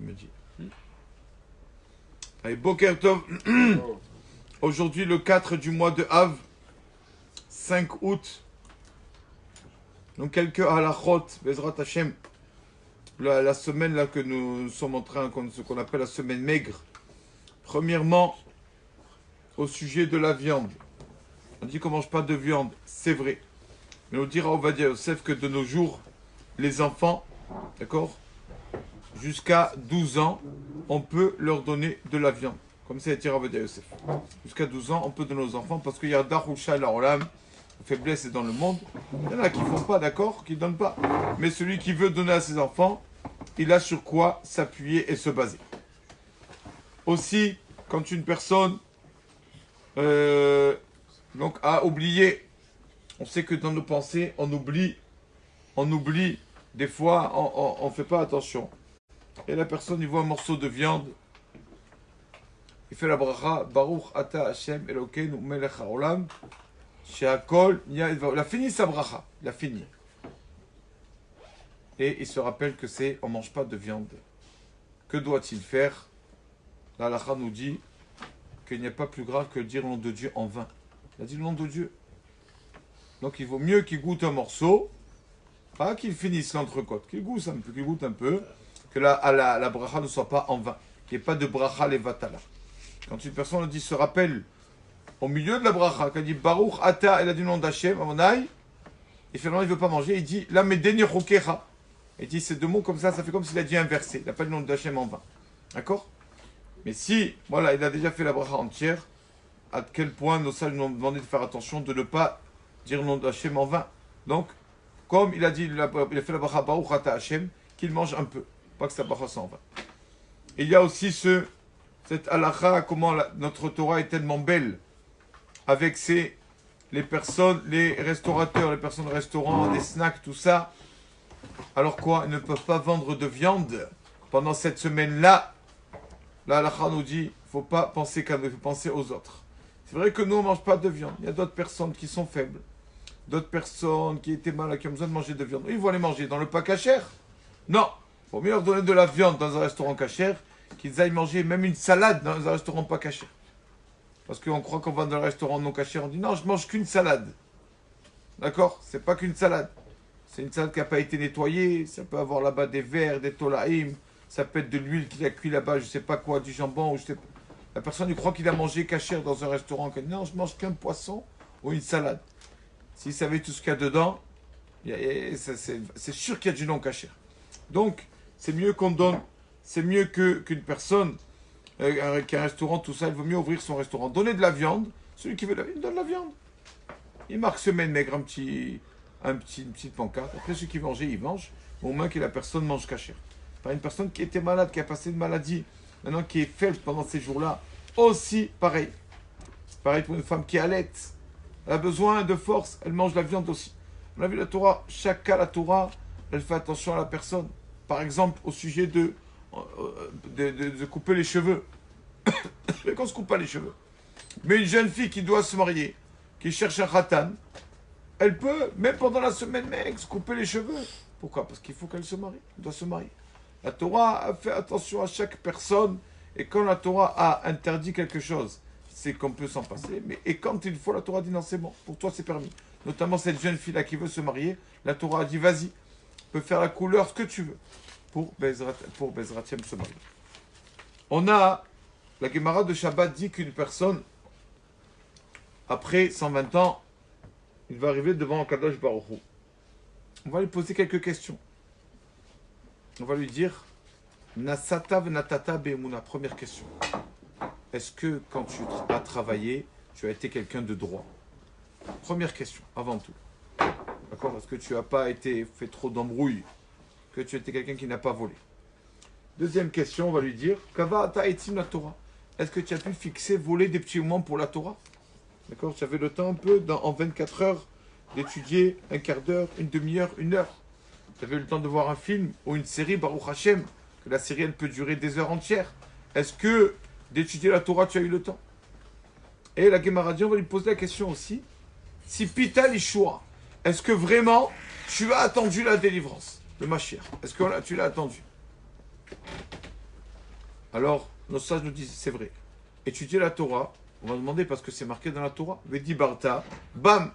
après-midi. Allez, Boker Tov. Aujourd'hui, le 4 du mois de Av, 5 août. Donc, quelques halachot, Bezrat Hashem. La semaine là que nous sommes en train, ce qu'on appelle la semaine maigre. Premièrement, au sujet de la viande. On dit qu'on ne mange pas de viande, c'est vrai. Mais on dira, on va dire, Yosef, que de nos jours, les enfants, d'accord, jusqu'à 12 ans, on peut leur donner de la viande. Comme ça, dit Rav Yosef. Jusqu'à 12 ans, on peut donner aux enfants parce qu'il y a Darusha la Olam, la faiblesse est dans le monde. Il y en a qui ne font pas, d'accord, qui ne donnent pas. Mais celui qui veut donner à ses enfants, il a sur quoi s'appuyer et se baser. Aussi, quand une personne donc a oublié, on sait que dans nos pensées, on oublie, des fois, on ne fait pas attention. Et la personne, il voit un morceau de viande, il fait la bracha, Baruch Ata Hashem Elokeinu Melech HaOlam, She'akol, il a fini sa bracha, il a fini. Et il se rappelle que on ne mange pas de viande. Que doit-il faire? La halakha nous dit qu'il n'y a pas plus grave que de dire le nom de Dieu en vain. Il a dit le nom de Dieu. Donc il vaut mieux qu'il goûte un morceau, pas qu'il finisse l'entrecôte, qu'il goûte un peu, que la bracha ne soit pas en vain, qu'il n'y ait pas de bracha levatala. Quand une personne dit, se rappelle au milieu de la bracha, qu'elle dit Baruch Ata, elle a dit le nom d'Hachem, Amonai, et finalement il ne veut pas manger, il dit La medeni rokecha. Il dit ces deux mots comme ça fait comme s'il a dit inversé, il n'a pas le nom d'Hachem en vain. D'accord? Mais si, voilà, il a déjà fait la bracha entière, à quel point nos sages nous ont demandé de faire attention de ne pas dire le nom d'Hachem en vain. Donc, comme il a dit, il a fait la bracha Baruch Ata Hachem, qu'il mange un peu, pas que sa bracha soit en vain. Et il y a aussi cette halakha, comment notre Torah est tellement belle, avec les personnes, les restaurateurs, les personnes de restaurants, des snacks, tout ça. Alors quoi, ils ne peuvent pas vendre de viande pendant cette semaine-là. La halakha nous dit, il ne faut pas penser qu'à nous, il faut penser aux autres. C'est vrai que nous, on ne mange pas de viande. Il y a d'autres personnes qui sont faibles, d'autres personnes qui étaient malades, qui ont besoin de manger de viande. Ils vont aller manger dans le pas cachère. Non, il faut mieux leur donner de la viande dans un restaurant cachère qu'ils aillent manger même une salade dans un restaurant pas cachère. Parce qu'on croit qu'on va dans le restaurant non cachère, on dit non, je mange qu'une salade. D'accord? C'est pas qu'une salade. C'est une salade qui n'a pas été nettoyée, ça peut avoir là-bas des verres, des tolaïm, ça peut être de l'huile qu'il a cuit là-bas, je sais pas quoi, du jambon, ou je sais pas. La personne il croit qu'il a mangé cachère dans un restaurant, qu'il dit non, je mange qu'un poisson ou une salade. S'il savait tout ce qu'il y a dedans, c'est sûr qu'il y a du non cachère. Donc, c'est mieux qu'on donne, c'est mieux qu'une personne, qu'un restaurant, tout ça, il vaut mieux ouvrir son restaurant. Donner de la viande, celui qui veut de la viande, il donne de la viande. Il marque semaine maigre, une petite pancarte. Après, ceux qui mangeaient, ils mangent. Au moins que la personne mange cachère. Par une personne qui était malade, qui a passé une maladie, maintenant qui est faible pendant ces jours-là, aussi pareil. Pareil pour une femme qui allait. Elle a besoin de force, elle mange la viande aussi. On a vu la Torah, chaque cas, la Torah, elle fait attention à la personne. Par exemple, au sujet de couper les cheveux. Mais qu'on ne se coupe pas les cheveux. Mais une jeune fille qui doit se marier, qui cherche un khatan, elle peut, même pendant la semaine maigre, se couper les cheveux. Pourquoi? Parce qu'il faut qu'elle se marie. Elle doit se marier. La Torah a fait attention à chaque personne. Et quand la Torah a interdit quelque chose, c'est qu'on peut s'en passer. Et quand il faut, la Torah dit non, c'est bon. Pour toi, c'est permis. Notamment cette jeune fille-là qui veut se marier. La Torah a dit, vas-y, tu peux faire la couleur, ce que tu veux. Pour Bezratiem se marier. On a, la Gemara de Shabbat dit qu'une personne, après 120 ans, il va arriver devant Kadosh Baruch Hu. On va lui poser quelques questions. On va lui dire, Nasata v'natata be'emuna. Première question. Est-ce que quand tu as travaillé, tu as été quelqu'un de droit? Première question, avant tout. D'accord? Est-ce que tu n'as pas fait trop d'embrouilles? Que tu étais quelqu'un qui n'a pas volé? Deuxième question, on va lui dire, Kava ata etim la Torah. Est-ce que tu as pu fixer, voler des petits moments pour la Torah? D'accord? Tu avais le temps un peu, en 24 heures, d'étudier un quart d'heure, une demi-heure, une heure. Tu avais le temps de voir un film ou une série, Baruch Hashem, que la série, elle peut durer des heures entières. Est-ce que d'étudier la Torah, tu as eu le temps? Et la Gemara dit, on va lui poser la question aussi, si Pita l'Ishua, est-ce que vraiment, tu as attendu la délivrance, le Mashiach? Est-ce que tu l'as attendu? Alors, nos sages nous disent, c'est vrai. Étudier la Torah, on va demander parce que c'est marqué dans la Torah. Vedi Barta, bam.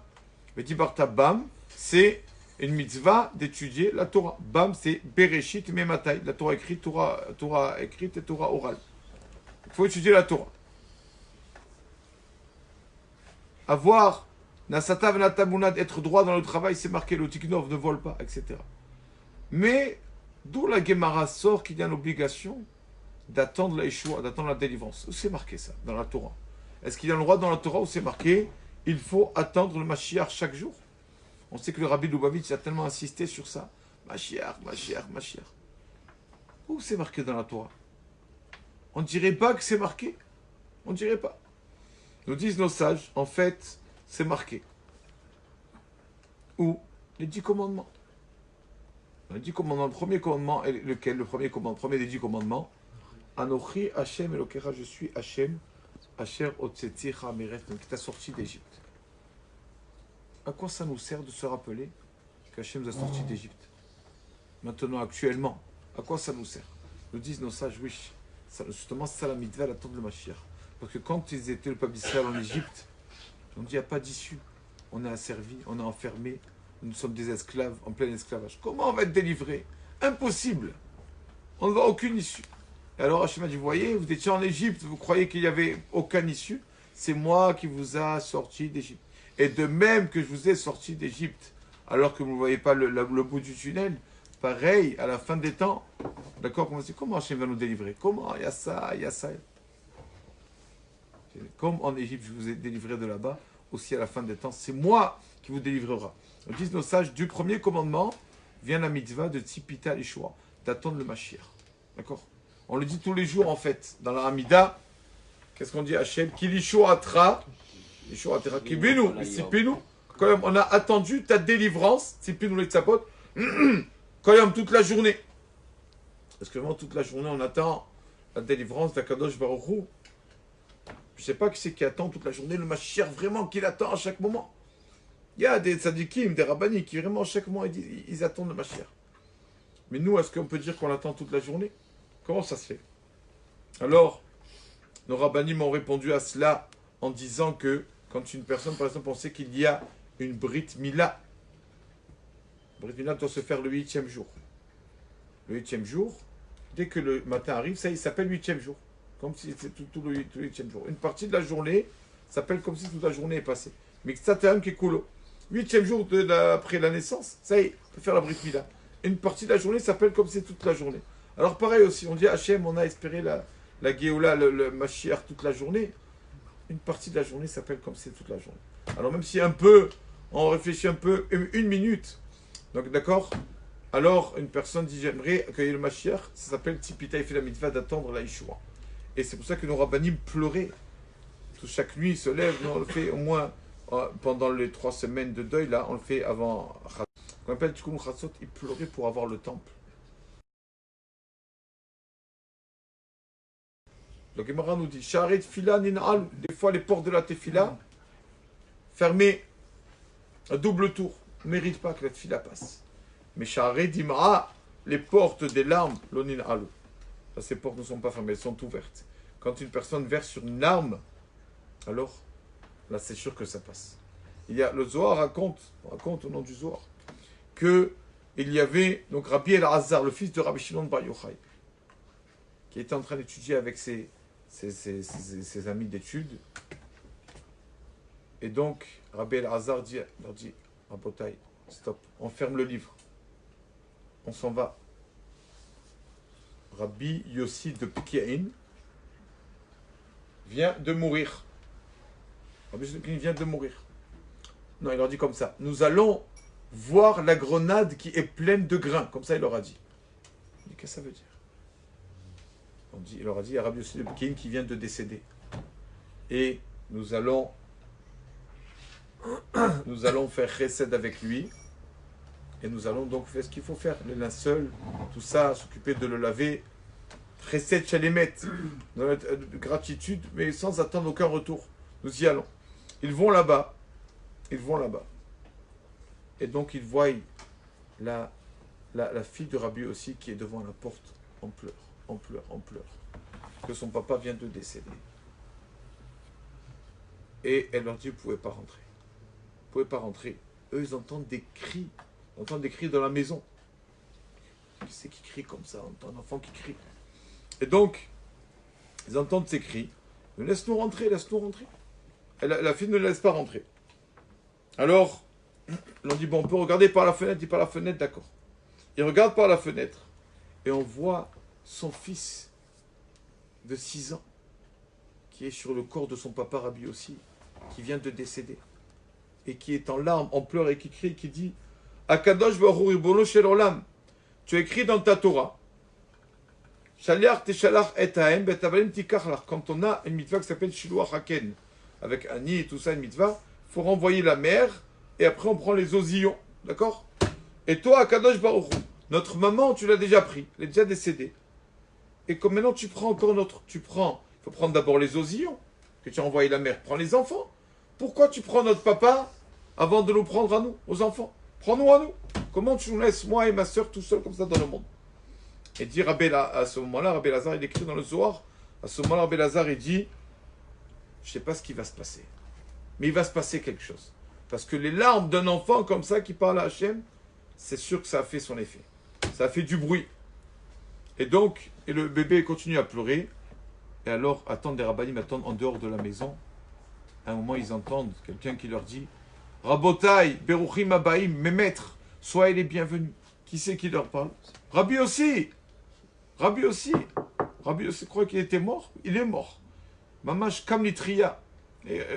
Vedi Barta, bam, c'est une mitzvah d'étudier la Torah. Bam, c'est Bereshit Mematai. La Torah écrite, Torah écrite et Torah orale. Il faut étudier la Torah. Avoir Nasata Venatamunad, être droit dans le travail, c'est marqué. Le Tiknov ne vole pas, etc. Mais d'où la Gemara sort qu'il y a une obligation d'attendre la Yeshua, d'attendre la délivrance. Où c'est marqué ça, dans la Torah? Est-ce qu'il y a un droit dans la Torah où c'est marqué il faut attendre le Mashiach chaque jour? On sait que le Rabbi Lubavitch a tellement insisté sur ça. Mashiach, Mashiach, Mashiach. Où c'est marqué dans la Torah? On ne dirait pas que c'est marqué. On ne dirait pas. Nous disent nos sages, en fait, c'est marqué. Où? Les 10 commandements. Les 10 commandements, le premier commandement, est lequel? Le premier commandement, le premier des 10 commandements. Anochi Hashem Elokecha, je suis Hashem, Asher Otseticha Meref, qui t'a sorti d'Égypte. À quoi ça nous sert de se rappeler qu'Hachem nous a sorti d'Égypte? Maintenant, actuellement, à quoi ça nous sert? Nous disent nos sages, oui, justement, c'est ça la mitzvah, l'attente de Mashiach. Parce que quand ils étaient le peuple d'Israël en Égypte, on dit il n'y a pas d'issue. On est asservi, on est enfermé, nous sommes des esclaves en plein esclavage. Comment on va être délivré? Impossible. On ne voit aucune issue. Et alors Hachem a dit, vous voyez, vous étiez en Égypte, vous croyez qu'il n'y avait aucune issue? C'est moi qui vous a sorti d'Égypte. Et de même que je vous ai sorti d'Égypte, alors que vous ne voyez pas le bout du tunnel, pareil, à la fin des temps, d'accord, comment Hachem va nous délivrer? Comment? Il y a ça, il y a ça. Comme en Égypte, je vous ai délivré de là-bas, aussi à la fin des temps, c'est moi qui vous délivrera. On dit nos sages, du premier commandement, vient la mitzvah de Tzipita Yeshua, d'attendre le Mashiach. D'accord? On le dit tous les jours en fait, dans la Hamida. Qu'est-ce qu'on dit à Hachem? Qu'il Yeshua-tra, Yeshua-tra, Kibinu, Tzipinu. Quand même, on a attendu ta délivrance, Tzipinu les tzapot, quand même toute la journée. Parce que vraiment toute la journée, on attend la délivrance d'Akadosh Baruch Hu. Je ne sais pas qui c'est qui attend toute la journée, le Mashiach vraiment qu'il attend à chaque moment. Il y a des tzadikim, des rabbani qui vraiment chaque moment ils attendent le Mashiach. Mais nous, est-ce qu'on peut dire qu'on l'attend toute la journée? Comment ça se fait? Alors, nos rabbanim m'ont répondu à cela en disant que quand une personne, par exemple, pensait qu'il y a une Brit Mila, Brit Mila doit se faire le 8e jour. Le 8e jour, dès que le matin arrive, ça il s'appelle 8e jour. Comme si c'était tout le 8e jour. Une partie de la journée s'appelle comme si toute la journée est passée. Mais ça t'aime qui est cool. 8e jour après la naissance, ça y est, on peut faire la Brit Mila. Une partie de la journée s'appelle comme si c'était toute la journée. Alors pareil aussi, on dit Hachem, on a espéré la Géoula, le Mashiach toute la journée. Une partie de la journée s'appelle comme c'est toute la journée. Alors même si un peu, on réfléchit un peu, une minute, donc d'accord? Alors une personne dit j'aimerais accueillir le Mashiach, ça s'appelle Tzipita, il fait la mitzvah d'attendre la Yeshua. Et c'est pour ça que nos rabbanim pleuraient. Chaque nuit, ils se lèvent, nous on le fait au moins pendant les 3 semaines de deuil, là, on le fait avant Chatzot. On appelle Tikkun Chatzot, ils pleuraient pour avoir le temple. Donc Gemara nous dit, Sha'aret Tefila Nin'al, des fois les portes de la Tefila, fermées à double tour, ne méritent pas que la Tefila passe. Mais Sha'aret Dim'a, les portes des larmes, lo Nin'al. Ces portes ne sont pas fermées, elles sont ouvertes. Quand une personne verse sur une larme, alors, là c'est sûr que ça passe. Le Zohar raconte au nom du Zohar, que il y avait donc Rabbi El-Hazar, le fils de Rabbi Shimon Bar Yochai, qui était en train d'étudier avec ses amis d'études. Et donc, Rabbi El-Hazar leur dit, Rabotai, stop, on ferme le livre. On s'en va. Rabbi Yossi de Pekiaïn vient de mourir. Rabbi Yossi de Pekiaïn vient de mourir. Non, il leur dit comme ça. Nous allons voir la grenade qui est pleine de grains. Comme ça, il leur a dit. Il dit, qu'est-ce que ça veut dire? Il leur a dit, il y a Rabbi Yossi de Pekiaïn qui vient de décéder. Et nous allons faire chesed avec lui. Et nous allons donc faire ce qu'il faut faire. Le linceul, tout ça, s'occuper de le laver. Chesed shalemet, dans la gratitude, mais sans attendre aucun retour. Nous y allons. Ils vont là-bas. Et donc ils voient la fille de Rabbi aussi qui est devant la porte en pleurs. que son papa vient de décéder. Et elle leur dit, vous ne pouvez pas rentrer. Vous ne pouvez pas rentrer. Eux, ils entendent des cris. Ils entendent des cris dans la maison. Qui c'est qui crie comme ça? On entend un enfant qui crie. Et donc, ils entendent ces cris. Laisse-nous rentrer, laisse-nous rentrer. Et la fille ne le laisse pas rentrer. Alors, on dit, bon, on peut regarder par la fenêtre. Il dit par la fenêtre, d'accord. Il regarde par la fenêtre. Et on voit son fils de 6 ans, qui est sur le corps de son papa Rabbi aussi, qui vient de décéder, et qui est en larmes, en pleurs, et qui crie, qui dit, Akadosh Baruch Hu Ribono Shel Olam, tu as écrit dans ta Torah, Shaliach Teshalach et Haem Betavalim Tikachlach, quand on a une mitzvah qui s'appelle Shiluach Haken, avec Ani et tout ça, une mitzvah, il faut renvoyer la mère, et après on prend les osillons, d'accord? Et toi, Akadosh Baruch Hu, notre maman, tu l'as déjà pris, elle est déjà décédée. Et comme maintenant tu prends encore notre... il faut prendre d'abord les osillons, que tu as envoyé la mère, prends les enfants. Pourquoi tu prends notre papa avant de nous prendre à nous, aux enfants? Prends-nous à nous. Comment tu nous laisses, moi et ma soeur, tout seuls comme ça dans le monde? Et dit à ce moment-là, Rabbi Lazare, il écrit dans le Zohar, à ce moment-là, Rabbi Lazare, il dit, je ne sais pas ce qui va se passer, mais il va se passer quelque chose. Parce que les larmes d'un enfant comme ça qui parle à Hachem, c'est sûr que ça a fait son effet. Ça a fait du bruit. Et donc, le bébé continue à pleurer. Et alors, attendent les rabbinim, attendent en dehors de la maison. À un moment, ils entendent quelqu'un qui leur dit, Rabotai, Beruchim Abaim, mes maîtres, soyez les bienvenus. Qui c'est qui leur parle? Rabbi aussi. Rabbi aussi. Rabbi aussi croit qu'il était mort. Il est mort. Mamash Kamlitriya,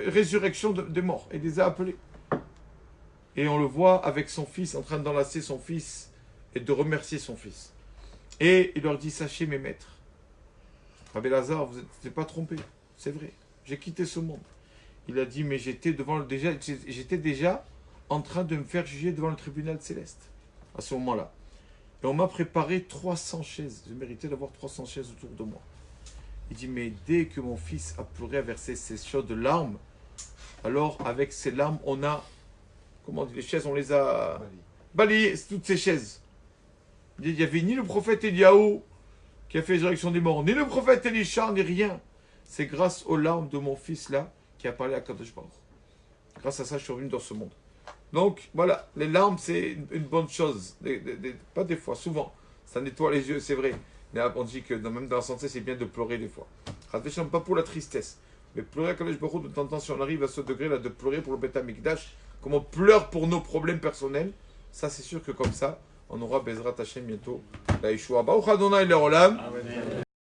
résurrection des morts. Il les a appelés. Et on le voit avec son fils, en train d'enlacer son fils et de remercier son fils. Et il leur dit, sachez mes maîtres, Rabbi Lazare, vous n'êtes pas trompé, c'est vrai, j'ai quitté ce monde. Il a dit, mais j'étais déjà en train de me faire juger devant le tribunal céleste, à ce moment-là. Et on m'a préparé 300 chaises, je méritais d'avoir 300 chaises autour de moi. Il dit, mais dès que mon fils a pleuré, a versé ses chaudes larmes, alors avec ces larmes, on a, comment on dit, les chaises, on les a balayées, toutes ces chaises. Il n'y avait ni le prophète Eliaou qui a fait la résurrection des morts, ni le prophète Elisha, ni rien. C'est grâce aux larmes de mon fils là qui a parlé à Kadosh Baruch. Grâce à ça, je suis revenu dans ce monde. Donc voilà, les larmes c'est une bonne chose. Pas des fois, souvent. Ça nettoie les yeux, c'est vrai. Mais on dit que même dans la santé, c'est bien de pleurer des fois. Pas pour la tristesse. Mais pleurer à Kadosh Baruch, de temps en temps, si on arrive à ce degré là de pleurer pour le Beth Amikdash, comme on pleure pour nos problèmes personnels, ça c'est sûr que comme ça, on aura Bezrat Hashem bientôt la Yeshua. Baruch Adonai Le'olam.